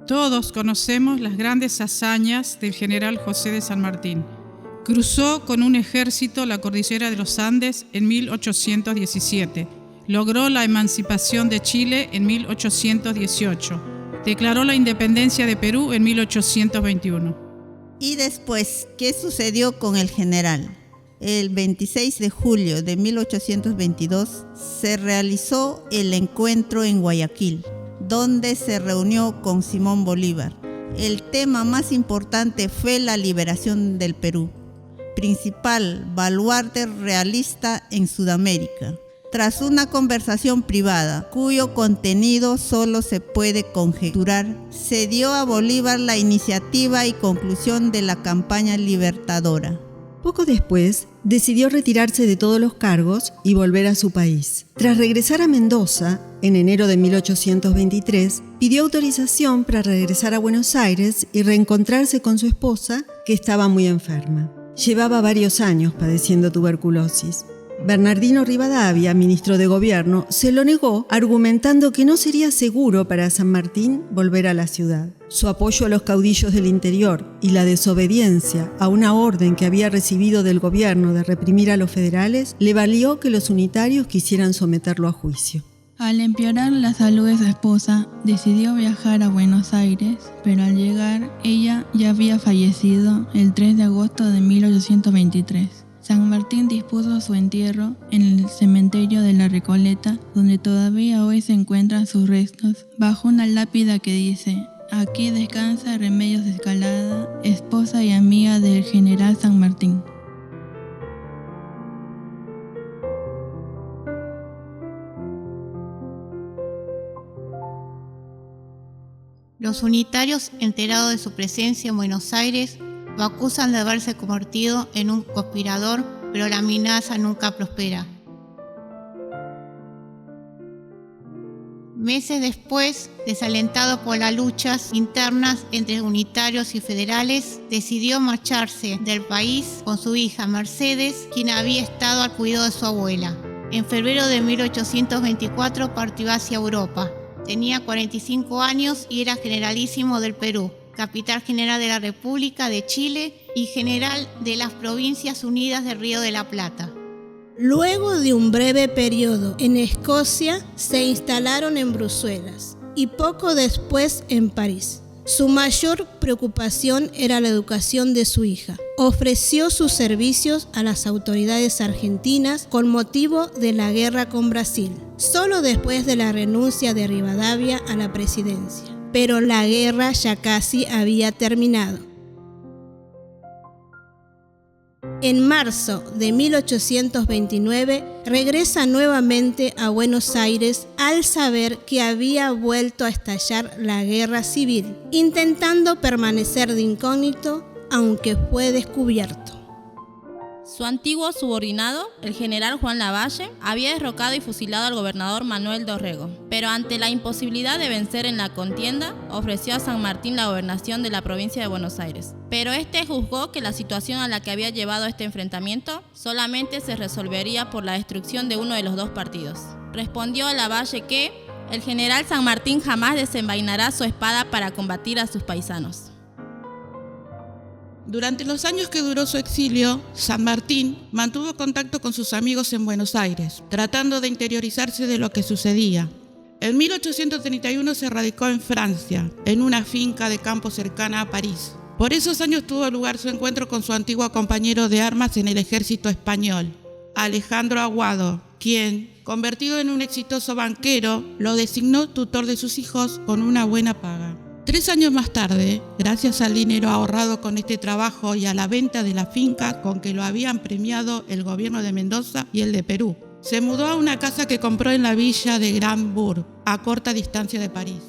Todos conocemos las grandes hazañas del general José de San Martín. Cruzó con un ejército la cordillera de los Andes en 1817. Logró la emancipación de Chile en 1818. Declaró la independencia de Perú en 1821. Y después, ¿qué sucedió con el general? El 26 de julio de 1822 se realizó el encuentro en Guayaquil, donde se reunió con Simón Bolívar. El tema más importante fue la liberación del Perú, principal baluarte realista en Sudamérica. Tras una conversación privada, cuyo contenido solo se puede conjeturar, se dio a Bolívar la iniciativa y conclusión de la campaña libertadora. Poco después, decidió retirarse de todos los cargos y volver a su país. Tras regresar a Mendoza, en enero de 1823, pidió autorización para regresar a Buenos Aires y reencontrarse con su esposa, que estaba muy enferma. Llevaba varios años padeciendo tuberculosis. Bernardino Rivadavia, ministro de Gobierno, se lo negó, argumentando que no sería seguro para San Martín volver a la ciudad. Su apoyo a los caudillos del interior y la desobediencia a una orden que había recibido del gobierno de reprimir a los federales le valió que los unitarios quisieran someterlo a juicio. Al empeorar la salud de su esposa, decidió viajar a Buenos Aires, pero al llegar, ella ya había fallecido el 3 de agosto de 1823. San Martín dispuso su entierro en el cementerio de la Recoleta, donde todavía hoy se encuentran sus restos, bajo una lápida que dice: "Aquí descansa Remedios Escalada, esposa y amiga del general San Martín". Los unitarios, enterados de su presencia en Buenos Aires, lo acusan de haberse convertido en un conspirador, pero la amenaza nunca prospera. Meses después, desalentado por las luchas internas entre unitarios y federales, decidió marcharse del país con su hija Mercedes, quien había estado al cuidado de su abuela. En febrero de 1824 partió hacia Europa. Tenía 45 años y era generalísimo del Perú, capitán general de la República de Chile y general de las Provincias Unidas del Río de la Plata. Luego de un breve periodo en Escocia, se instalaron en Bruselas y poco después en París. Su mayor preocupación era la educación de su hija. Ofreció sus servicios a las autoridades argentinas con motivo de la guerra con Brasil, solo después de la renuncia de Rivadavia a la presidencia. Pero la guerra ya casi había terminado. En marzo de 1829 regresa nuevamente a Buenos Aires al saber que había vuelto a estallar la guerra civil, intentando permanecer de incógnito, aunque fue descubierto. Su antiguo subordinado, el general Juan Lavalle, había derrocado y fusilado al gobernador Manuel Dorrego, pero ante la imposibilidad de vencer en la contienda, ofreció a San Martín la gobernación de la provincia de Buenos Aires. Pero este juzgó que la situación a la que había llevado este enfrentamiento solamente se resolvería por la destrucción de uno de los dos partidos. Respondió a Lavalle que el general San Martín jamás desenvainará su espada para combatir a sus paisanos. Durante los años que duró su exilio, San Martín mantuvo contacto con sus amigos en Buenos Aires, tratando de interiorizarse de lo que sucedía. En 1831 se radicó en Francia, en una finca de campo cercana a París. Por esos años tuvo lugar su encuentro con su antiguo compañero de armas en el ejército español, Alejandro Aguado, quien, convertido en un exitoso banquero, lo designó tutor de sus hijos con una buena paga. 3 años más tarde, gracias al dinero ahorrado con este trabajo y a la venta de la finca con que lo habían premiado el gobierno de Mendoza y el de Perú, se mudó a una casa que compró en la villa de Grand-Bourg, a corta distancia de París.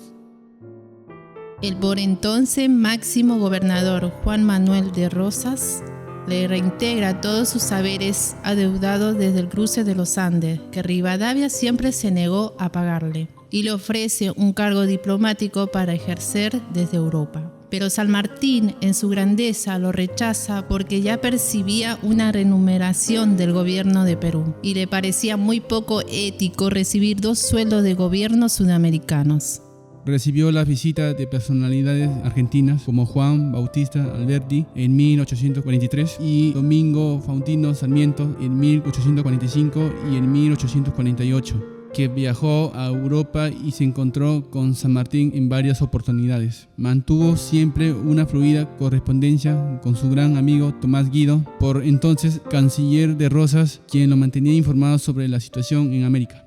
El por entonces máximo gobernador Juan Manuel de Rosas le reintegra todos sus saberes adeudados desde el cruce de los Andes, que Rivadavia siempre se negó a pagarle, y le ofrece un cargo diplomático para ejercer desde Europa. Pero San Martín, en su grandeza, lo rechaza porque ya percibía una remuneración del gobierno de Perú y le parecía muy poco ético recibir 2 sueldos de gobierno sudamericanos. recibió la visita de personalidades argentinas como Juan Bautista Alberdi en 1843 y Domingo Faustino Sarmiento en 1845 y en 1848, que viajó a Europa y se encontró con San Martín en varias oportunidades. Mantuvo siempre una fluida correspondencia con su gran amigo Tomás Guido, por entonces canciller de Rosas, quien lo mantenía informado sobre la situación en América.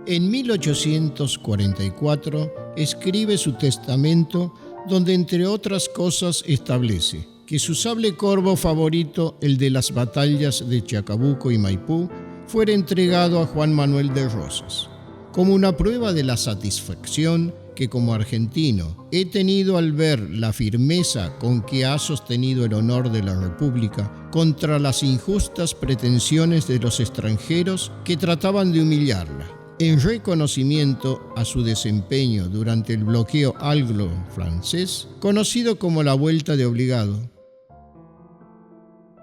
En 1844 escribe su testamento, donde entre otras cosas establece que su sable corvo favorito, el de las batallas de Chacabuco y Maipú, fuera entregado a Juan Manuel de Rosas, como una prueba de la satisfacción que como argentino he tenido al ver la firmeza con que ha sostenido el honor de la República contra las injustas pretensiones de los extranjeros que trataban de humillarla, en reconocimiento a su desempeño durante el bloqueo anglo-francés, conocido como la Vuelta de Obligado.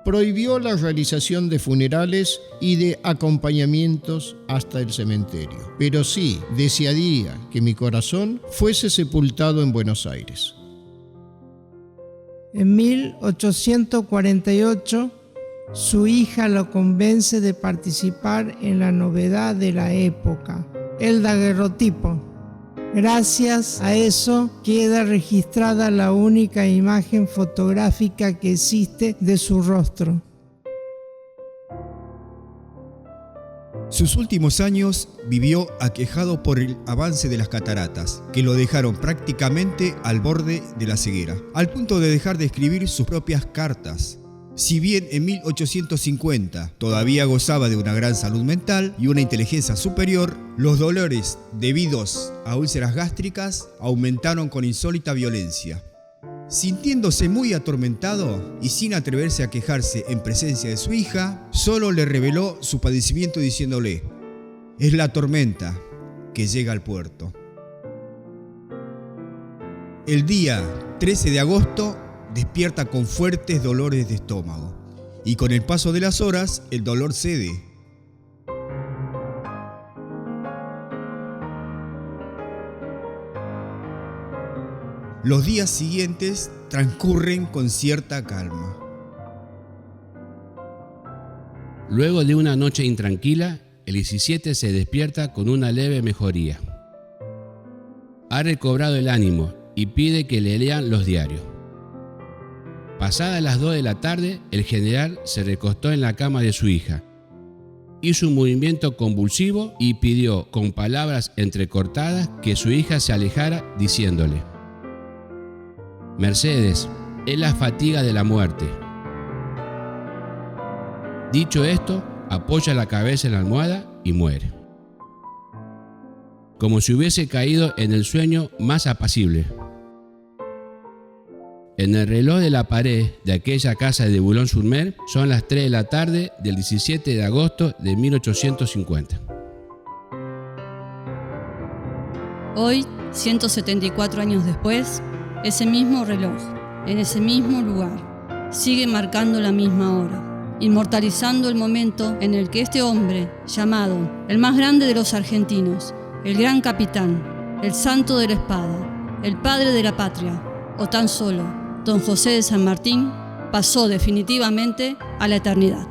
Prohibió la realización de funerales y de acompañamientos hasta el cementerio, pero sí desearía que mi corazón fuese sepultado en Buenos Aires. En 1848, su hija lo convence de participar en la novedad de la época, el daguerrotipo. Gracias a eso queda registrada la única imagen fotográfica que existe de su rostro. Sus últimos años vivió aquejado por el avance de las cataratas, que lo dejaron prácticamente al borde de la ceguera, al punto de dejar de escribir sus propias cartas. Si bien en 1850 todavía gozaba de una gran salud mental y una inteligencia superior, los dolores debidos a úlceras gástricas aumentaron con insólita violencia. Sintiéndose muy atormentado y sin atreverse a quejarse en presencia de su hija, solo le reveló su padecimiento diciéndole: «Es la tormenta que llega al puerto». El día 13 de agosto despierta con fuertes dolores de estómago y con el paso de las horas el dolor cede. Los días siguientes transcurren con cierta calma. Luego de una noche intranquila, el 17 se despierta con una leve mejoría. Ha recobrado el ánimo y pide que le lean los diarios. Pasadas las 2 de la tarde, el general se recostó en la cama de su hija. Hizo un movimiento convulsivo y pidió con palabras entrecortadas que su hija se alejara, diciéndole: «Mercedes, es la fatiga de la muerte». Dicho esto, apoya la cabeza en la almohada y muere, como si hubiese caído en el sueño más apacible. En el reloj de la pared de aquella casa de Boulogne-sur-Mer son las 3 de la tarde del 17 de agosto de 1850. Hoy, 174 años después, ese mismo reloj, en ese mismo lugar, sigue marcando la misma hora, inmortalizando el momento en el que este hombre, llamado el más grande de los argentinos, el gran capitán, el santo de la espada, el padre de la patria, o tan solo Don José de San Martín, pasó definitivamente a la eternidad.